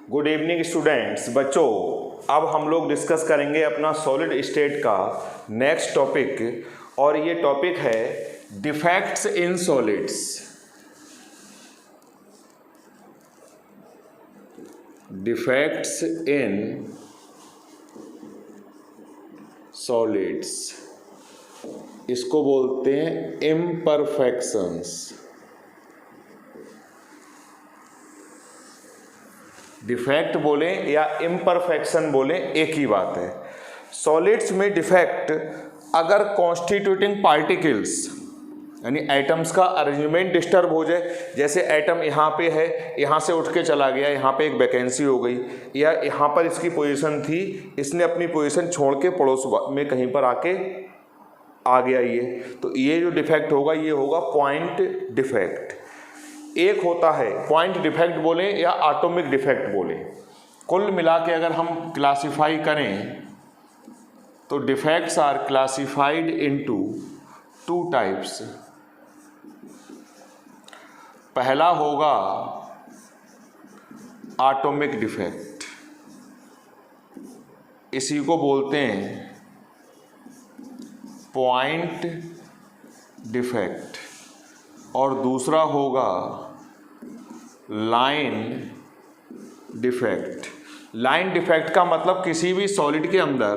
Good evening students. बच्चों, अब हम लोग डिस्कस करेंगे अपना सॉलिड स्टेट का नेक्स्ट टॉपिक, और ये टॉपिक है defects in solids. Defects in solids, इसको बोलते हैं इम्परफेक्शंस। डिफेक्ट बोले या इम्परफेक्शन बोले एक ही बात है। सॉलिड्स में डिफेक्ट अगर कॉन्स्टिट्यूटिंग पार्टिकल्स यानी एटम्स का अरेंजमेंट डिस्टर्ब हो जाए, जैसे एटम यहाँ पे है, यहाँ से उठ के चला गया, यहाँ पे एक वैकेंसी हो गई, या यहाँ पर इसकी पोजीशन थी, इसने अपनी पोजीशन छोड़ के पड़ोस में कहीं पर आके आ गया, तो ये जो डिफेक्ट होगा ये होगा पॉइंट डिफेक्ट। एक होता है पॉइंट डिफेक्ट बोले या एटॉमिक डिफेक्ट बोले। कुल मिला के अगर हम क्लासिफाई करें तो defects are classified into two types. पहला होगा एटॉमिक डिफेक्ट, इसी को बोलते हैं पॉइंट डिफेक्ट, और दूसरा होगा लाइन डिफेक्ट। लाइन डिफेक्ट का मतलब किसी भी सॉलिड के अंदर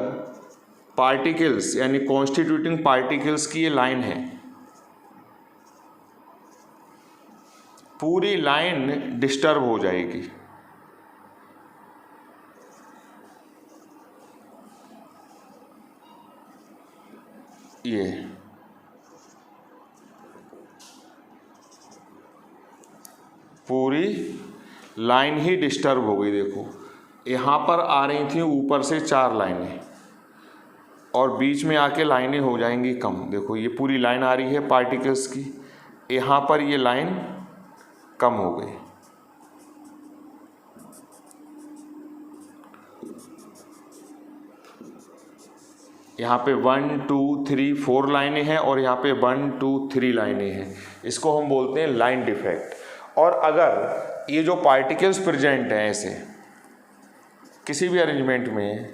पार्टिकल्स यानी कॉन्स्टिट्यूटिंग पार्टिकल्स की ये लाइन है, पूरी लाइन डिस्टर्ब हो जाएगी। ये पूरी लाइन ही डिस्टर्ब हो गई। देखो यहाँ पर आ रही थी ऊपर से 4 लाइनें, और बीच में आके लाइनें हो जाएंगी कम। देखो ये पूरी लाइन आ रही है पार्टिकल्स की, यहाँ पर ये लाइन कम हो गई। यहाँ पे 1 2 3 4 लाइनें हैं, और यहाँ पे 1 2 3 लाइनें हैं। इसको हम बोलते हैं लाइन डिफेक्ट। और अगर ये जो पार्टिकल्स प्रेजेंट हैं ऐसे किसी भी अरेंजमेंट में,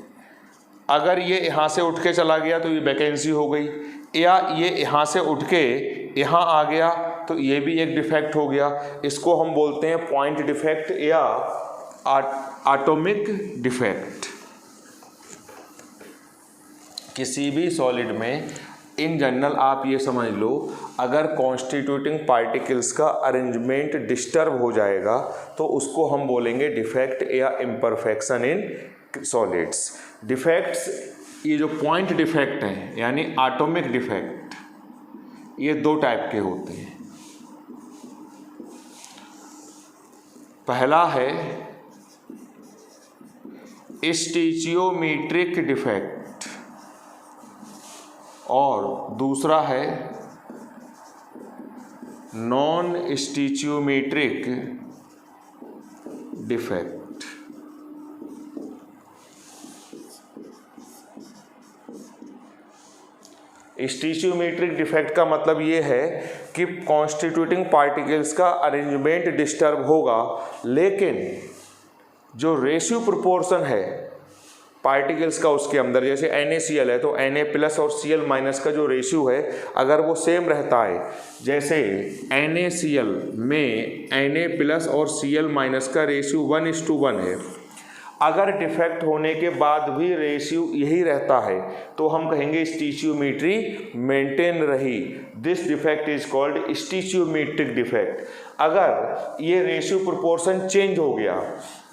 अगर ये यहाँ से उठ के चला गया तो ये वैकेंसी हो गई, या ये यहाँ से उठ के यहाँ आ गया तो ये भी एक डिफेक्ट हो गया। इसको हम बोलते हैं पॉइंट डिफेक्ट या एटॉमिक डिफेक्ट। किसी भी सॉलिड में इन जनरल आप ये समझ लो, अगर कॉन्स्टिट्यूटिंग पार्टिकल्स का अरेंजमेंट डिस्टर्ब हो जाएगा तो उसको हम बोलेंगे डिफेक्ट या इम्परफेक्शन इन सॉलिड्स। डिफेक्ट्स ये जो पॉइंट डिफेक्ट हैं यानी एटॉमिक डिफेक्ट, ये 2 टाइप के होते हैं। पहला है स्टीचियोमेट्रिक डिफेक्ट, और दूसरा है नॉन स्टीचियोमेट्रिक डिफेक्ट। स्टीचियोमेट्रिक डिफेक्ट का मतलब ये है कि कॉन्स्टिट्यूटिंग पार्टिकल्स का अरेंजमेंट डिस्टर्ब होगा, लेकिन जो रेशियो प्रोपोर्शन है पार्टिकल्स का उसके अंदर, जैसे NaCl है तो Na+ और Cl- का जो रेशियो है अगर वो सेम रहता है, जैसे NaCl में Na+ और Cl- का रेशियो 1:1 है, अगर डिफेक्ट होने के बाद भी रेशियो यही रहता है तो हम कहेंगे स्टीचियोमेट्री मेंटेन रही। This defect is called stoichiometric defect. अगर ये रेशियो प्रोपोर्शन चेंज हो गया,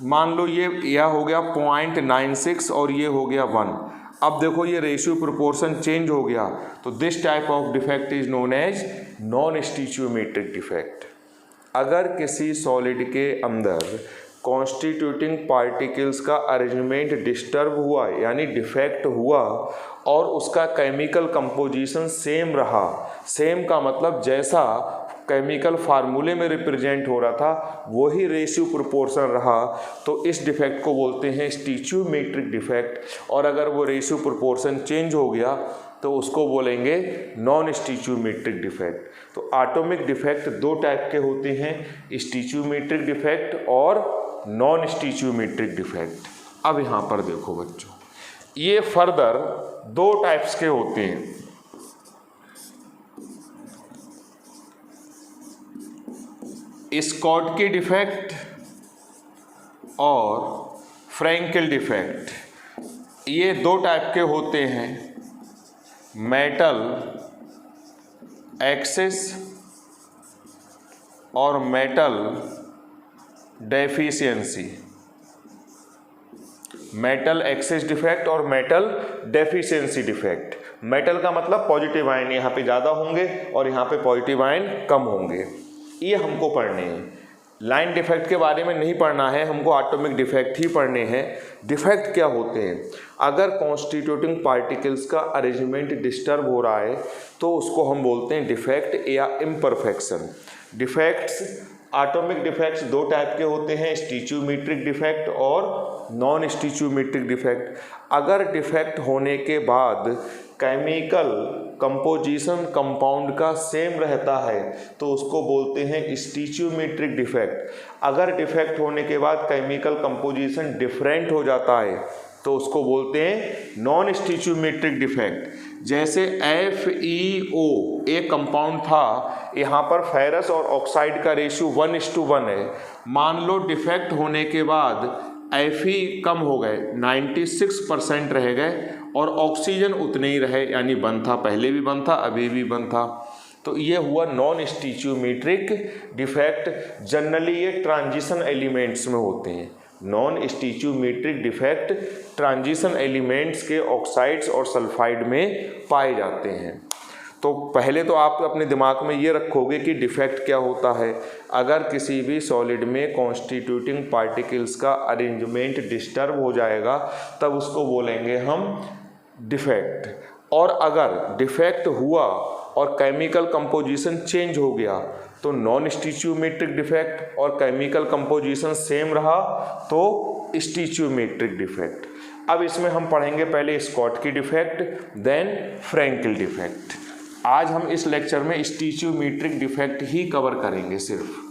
मान लो ये यह हो गया 0.96 और ये हो गया 1, अब देखो ये रेशियो प्रोपोर्शन चेंज हो गया, तो this type of defect is known as non stoichiometric defect. अगर किसी सॉलिड के अंदर कॉन्स्टिट्यूटिंग पार्टिकल्स का अरेंजमेंट डिस्टर्ब हुआ यानी डिफेक्ट हुआ, और उसका केमिकल कंपोजिशन सेम रहा, सेम का मतलब जैसा केमिकल फार्मूले में रिप्रेजेंट हो रहा था वही रेशियो प्रोपोर्शन रहा, तो इस डिफेक्ट को बोलते हैं स्टीचियोमेट्रिक डिफेक्ट। और अगर वो रेशियो प्रोपोर्शन चेंज हो गया तो उसको बोलेंगे नॉन स्टीचियोमेट्रिक डिफेक्ट। तो एटॉमिक डिफेक्ट 2 टाइप के होते हैं, स्टीचियोमेट्रिक डिफेक्ट और नॉन स्टीचियोमेट्रिक डिफेक्ट। अब यहाँ पर देखो बच्चों, ये फर्दर दो टाइप्स के होते हैं। स्कॉटकी डिफेक्ट और फ्रैंकेल डिफेक्ट, ये दो टाइप के होते हैं, मेटल एक्सेस और metal deficiency. Metal access defect और मेटल डेफिशिएंसी डिफेक्ट। मेटल का मतलब पॉजिटिव आयन यहाँ पे ज़्यादा होंगे और यहाँ पे पॉजिटिव आयन कम होंगे, ये हमको पढ़ने हैं। लाइन डिफेक्ट के बारे में नहीं पढ़ना है, हमको एटॉमिक डिफेक्ट ही पढ़ने हैं। डिफेक्ट क्या होते हैं? अगर कॉन्स्टिट्यूटिंग पार्टिकल्स का अरेंजमेंट डिस्टर्ब हो रहा है तो उसको हम बोलते हैं डिफेक्ट या इम्परफेक्शन। डिफेक्ट्स, एटॉमिक डिफेक्ट्स दो टाइप के होते हैं, स्टीचियोमेट्रिक डिफेक्ट और नॉन स्टीचियोमेट्रिक डिफेक्ट। अगर डिफेक्ट होने के बाद केमिकल कंपोजिशन कंपाउंड का सेम रहता है तो उसको बोलते हैं स्टीचियोमेट्रिक डिफेक्ट। अगर डिफेक्ट होने के बाद केमिकल कंपोजिशन डिफरेंट हो जाता है तो उसको बोलते हैं नॉन स्टीचियोमेट्रिक डिफेक्ट। जैसे FeO एक कंपाउंड था, यहाँ पर फेरस और ऑक्साइड का रेशियो 1:1 है। मान लो डिफेक्ट होने के बाद Fe कम हो गए, 96% रह गए और ऑक्सीजन उतने ही रहे, यानी बंद था, पहले भी बंद था, अभी भी बंद था, तो ये हुआ नॉन स्टीचियोमेट्रिक डिफेक्ट। जनरली ये ट्रांजिशन एलिमेंट्स में होते हैं। Non stoichiometric defect transition elements के ऑक्साइड्स और सल्फाइड में पाए जाते हैं। तो पहले तो आप अपने दिमाग में ये रखोगे कि डिफेक्ट क्या होता है। अगर किसी भी सॉलिड में कॉन्स्टिट्यूटिंग पार्टिकल्स का अरेंजमेंट डिस्टर्ब हो जाएगा तब उसको बोलेंगे हम डिफेक्ट। और अगर डिफेक्ट हुआ और केमिकल कंपोजिशन चेंज हो गया तो नॉन स्टीचियोमेट्रिक डिफेक्ट, और केमिकल कंपोजिशन सेम रहा तो स्टीचियोमेट्रिक डिफेक्ट। अब इसमें हम पढ़ेंगे पहले स्कॉटकी डिफेक्ट, देन फ्रैंकेल डिफेक्ट। आज हम इस लेक्चर में स्टीचियोमेट्रिक डिफेक्ट ही कवर करेंगे सिर्फ।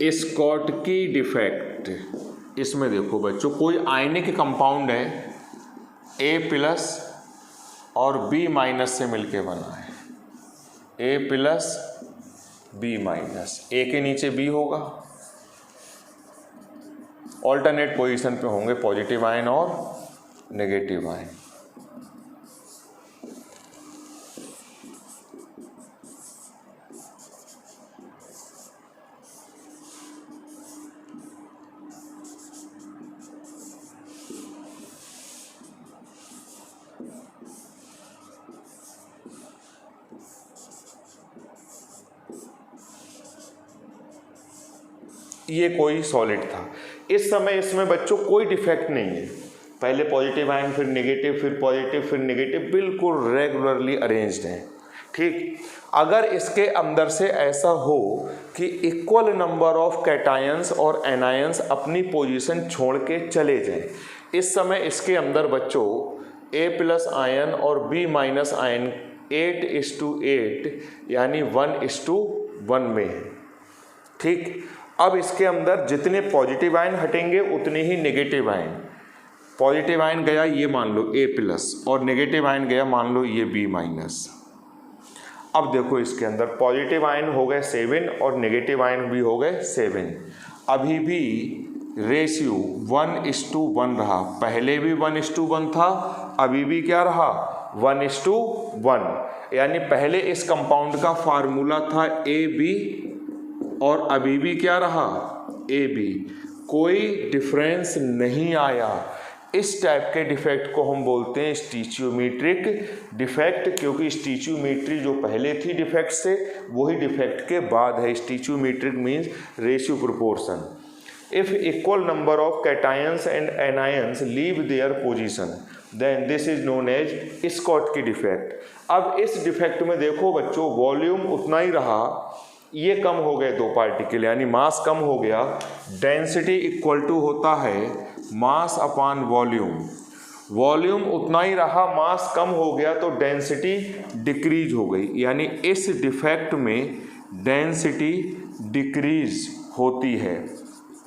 स्कॉटकी डिफेक्ट, इसमें देखो बच्चों, कोई आयनिक कंपाउंड है A+ और B- से मिलके बना है। A+ B-, A के नीचे B होगा, ऑल्टरनेट पोजीशन पे होंगे पॉजिटिव आयन और नेगेटिव आयन। ये कोई सॉलिड था। इस समय इसमें बच्चों कोई डिफेक्ट नहीं है, पहले पॉजिटिव आयन, फिर नेगेटिव, फिर पॉजिटिव, फिर नेगेटिव, बिल्कुल रेगुलरली अरेंज्ड हैं। ठीक, अगर इसके अंदर से ऐसा हो कि इक्वल नंबर ऑफ कैटायंस और एनायंस अपनी पोजीशन छोड़ के चले जाएं, इस समय इसके अंदर बच्चों A+ आयन और B- आयन 8:8 यानी 1:1 में है। ठीक, अब इसके अंदर जितने पॉजिटिव आयन हटेंगे उतने ही नेगेटिव आयन। पॉजिटिव आयन गया ये मान लो A+ और नेगेटिव आयन गया मान लो ये B-। अब देखो इसके अंदर पॉजिटिव आयन हो गए 7 और नेगेटिव आयन भी हो गए 7। अभी भी रेशियो 1:1 रहा, पहले भी 1:1 था, अभी भी क्या रहा 1:1। यानी पहले इस कंपाउंड का फार्मूला था AB और अभी भी क्या रहा AB, कोई डिफरेंस नहीं आया। इस टाइप के डिफेक्ट को हम बोलते हैं स्टीचियोमेट्रिक डिफेक्ट, क्योंकि स्टीचियोमेट्री जो पहले थी डिफेक्ट से वही डिफेक्ट के बाद है। Stoichiometric means ratio proportion. If equal number of cations and anions leave their position then this is known as Schottky defect. अब इस डिफेक्ट में देखो बच्चों, वॉल्यूम उतना ही रहा, ये कम हो गए 2 पार्टिकल, यानी मास कम हो गया। डेंसिटी इक्वल टू होता है मास अपॉन वॉल्यूम, वॉल्यूम उतना ही रहा, मास कम हो गया तो डेंसिटी डिक्रीज हो गई, यानी इस डिफेक्ट में डेंसिटी डिक्रीज होती है।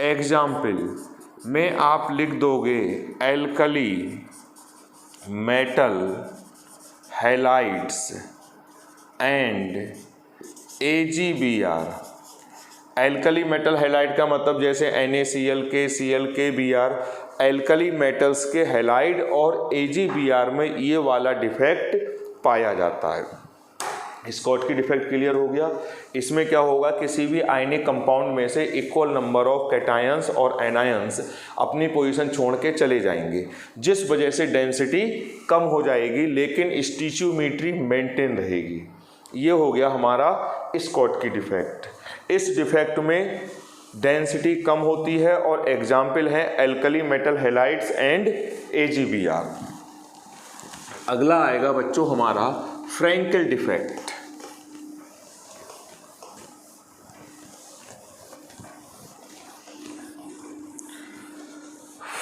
एग्जाम्पल में आप लिख दोगे alkali metal halides and AgBr। Alkali metal halide का मतलब जैसे NaCl, KCl, KBr alkali metals के हैलाइड और AgBr में ये वाला डिफेक्ट पाया जाता है। स्कॉट की डिफेक्ट क्लियर हो गया। इसमें क्या होगा, किसी भी आयनिक कंपाउंड में से इक्वल नंबर ऑफ कैटायंस और एनायंस अपनी पोजीशन छोड़ के चले जाएंगे, जिस वजह से डेंसिटी कम हो जाएगी लेकिन स्टिचियोमेट्री मेंटेन रहेगी। ये हो गया हमारा स्कॉट की डिफेक्ट। इस डिफेक्ट में डेंसिटी कम होती है और एग्जाम्पल है alkali metal halides and AgBr। अगला आएगा बच्चों हमारा फ्रैंकेल डिफेक्ट।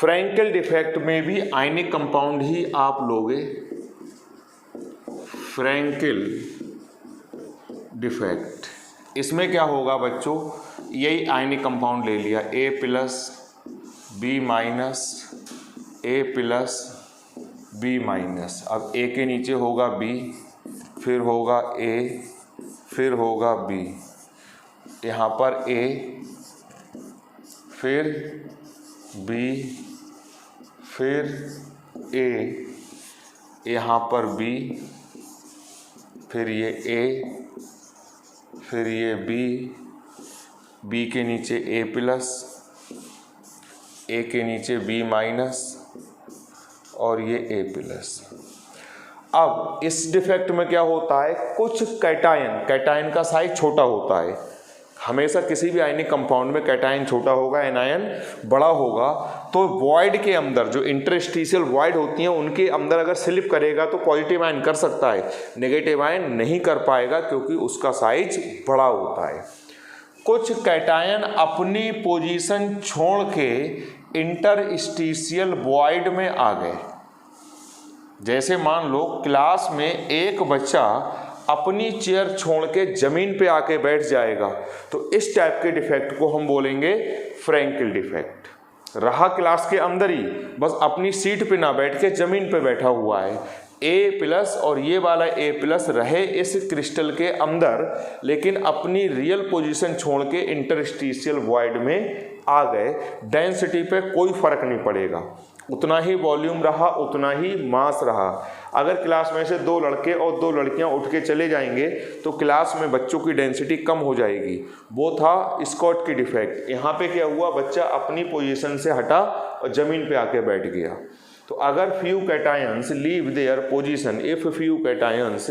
फ्रैंकेल डिफेक्ट में भी आयनिक कंपाउंड ही आप लोगे। फ्रैंकेल डिफेक्ट, इसमें क्या होगा बच्चों, यही आयनिक कंपाउंड ले लिया A+, B-, A+, B-। अब A के नीचे होगा B, फिर होगा A, फिर होगा B, यहाँ पर A, फिर B, फिर A, यहाँ पर B, फिर ये A, फिर ये B के नीचे A+, A के नीचे B- और ये A+। अब इस डिफेक्ट में क्या होता है, कुछ कैटायन का साइज छोटा होता है। हमेशा किसी भी आयनिक कंपाउंड में कैटायन छोटा होगा, एनायन बड़ा होगा, तो वॉइड के अंदर जो इंटरस्टिशियल वॉइड होती हैं उनके अंदर अगर स्लिप करेगा तो पॉजिटिव आयन कर सकता है, नेगेटिव आयन नहीं कर पाएगा क्योंकि उसका साइज बड़ा होता है। कुछ कैटायन अपनी पोजीशन छोड़ के इंटरस्टिशियल वॉइड में आ गए। जैसे मान लो क्लास में एक बच्चा अपनी चेयर छोड़ के जमीन पे आके बैठ जाएगा, तो इस टाइप के डिफेक्ट को हम बोलेंगे फ्रैंकेल डिफेक्ट। रहा क्लास के अंदर ही, बस अपनी सीट पे ना बैठ के जमीन पे बैठा हुआ है। A+ और ये वाला A+ रहे इस क्रिस्टल के अंदर, लेकिन अपनी रियल पोजीशन छोड़ के इंटरस्टिशियल वॉइड में आ गए। डेंसिटी पे कोई फर्क नहीं पड़ेगा, उतना ही वॉल्यूम रहा, उतना ही मास रहा। अगर क्लास में से 2 लड़के और 2 लड़कियां उठ के चले जाएंगे तो क्लास में बच्चों की डेंसिटी कम हो जाएगी। वो था स्कॉट की डिफेक्ट। यहाँ पे क्या हुआ, बच्चा अपनी पोजीशन से हटा और ज़मीन पे आके बैठ गया। तो अगर few cations leave their position, if few cations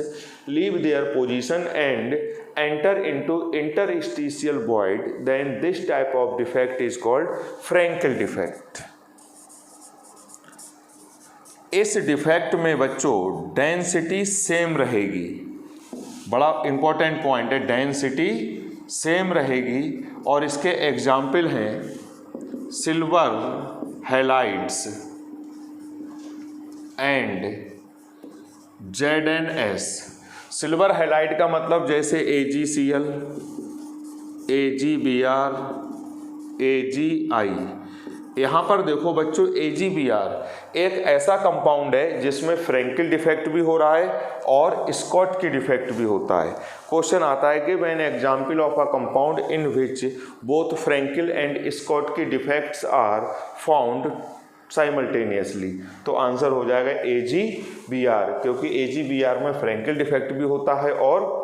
leave their position and enter into interstitial void, then this type of defect is called Frankel defect। इस डिफेक्ट में बच्चों डेंसिटी सेम रहेगी, बड़ा इंपॉर्टेंट पॉइंट है, डेंसिटी सेम रहेगी। और इसके example हैं silver halides and ZnS। Silver halide का मतलब जैसे AgCl, AgBr, AgI। यहाँ पर देखो बच्चों AgBr एक ऐसा कंपाउंड है जिसमें फ्रैंकेल डिफेक्ट भी हो रहा है और स्कॉट की डिफेक्ट भी होता है। क्वेश्चन आता है कि when example of a compound in which both Frenkel and Schottky defects are found simultaneously, तो आंसर हो जाएगा AgBr, क्योंकि AgBr में फ्रैंकेल डिफेक्ट भी होता है और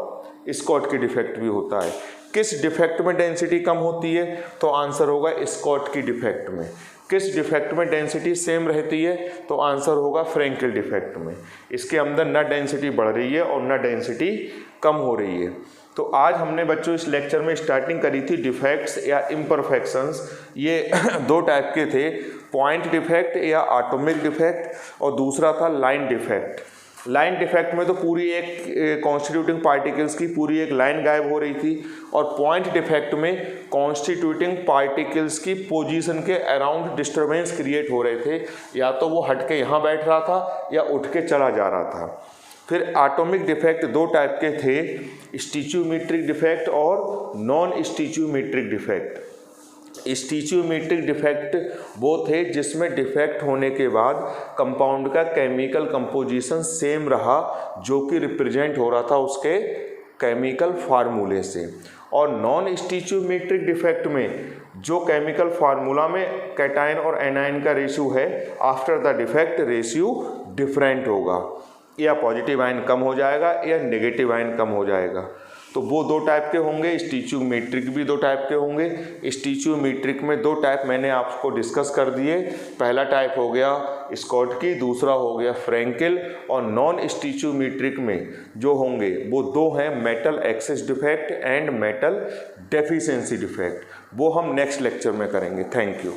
स्कॉट की डिफेक्ट भी होता है। किस डिफेक्ट में डेंसिटी कम होती है, तो आंसर होगा स्कॉट की डिफेक्ट में। किस डिफेक्ट में डेंसिटी सेम रहती है, तो आंसर होगा फ्रैंकेल डिफेक्ट में। इसके अंदर न डेंसिटी बढ़ रही है और न डेंसिटी कम हो रही है। तो आज हमने बच्चों इस लेक्चर में स्टार्टिंग करी थी डिफेक्ट्स या इम्परफेक्शंस। ये 2 टाइप के थे, पॉइंट डिफेक्ट या एटॉमिक डिफेक्ट, और दूसरा था लाइन डिफेक्ट। लाइन डिफेक्ट में तो पूरी एक कॉन्स्टिट्यूटिंग पार्टिकल्स की पूरी एक लाइन गायब हो रही थी, और पॉइंट डिफेक्ट में कॉन्स्टिट्यूटिंग पार्टिकल्स की पोजीशन के अराउंड डिस्टरबेंस क्रिएट हो रहे थे, या तो वो हट के यहाँ बैठ रहा था या उठ के चला जा रहा था। फिर एटॉमिक डिफेक्ट दो टाइप के थे, स्टिचियोमेट्रिक डिफेक्ट और नॉन स्टिचियोमेट्रिक डिफेक्ट। स्टिचियोमेट्रिक डिफेक्ट वो थे जिसमें डिफेक्ट होने के बाद कंपाउंड का केमिकल कंपोजिशन सेम रहा, जो कि रिप्रेजेंट हो रहा था उसके केमिकल फार्मूले से। और नॉन स्टिचियोमेट्रिक डिफेक्ट में जो केमिकल फार्मूला में कैटायन और एनायन का रेशियो है, after the defect ratio different होगा, या पॉजिटिव आयन कम हो जाएगा या नेगेटिव आयन कम हो जाएगा। तो वो दो टाइप के होंगे, स्टिचियोमेट्रिक भी दो टाइप के होंगे। स्टिचियोमेट्रिक में दो टाइप मैंने आपको डिस्कस कर दिए, पहला टाइप हो गया स्कॉटकी, दूसरा हो गया फ्रैंकेल। और नॉन स्टिचियोमेट्रिक में जो होंगे वो दो हैं, metal access defect and metal deficiency defect. वो हम नेक्स्ट लेक्चर में करेंगे। Thank you.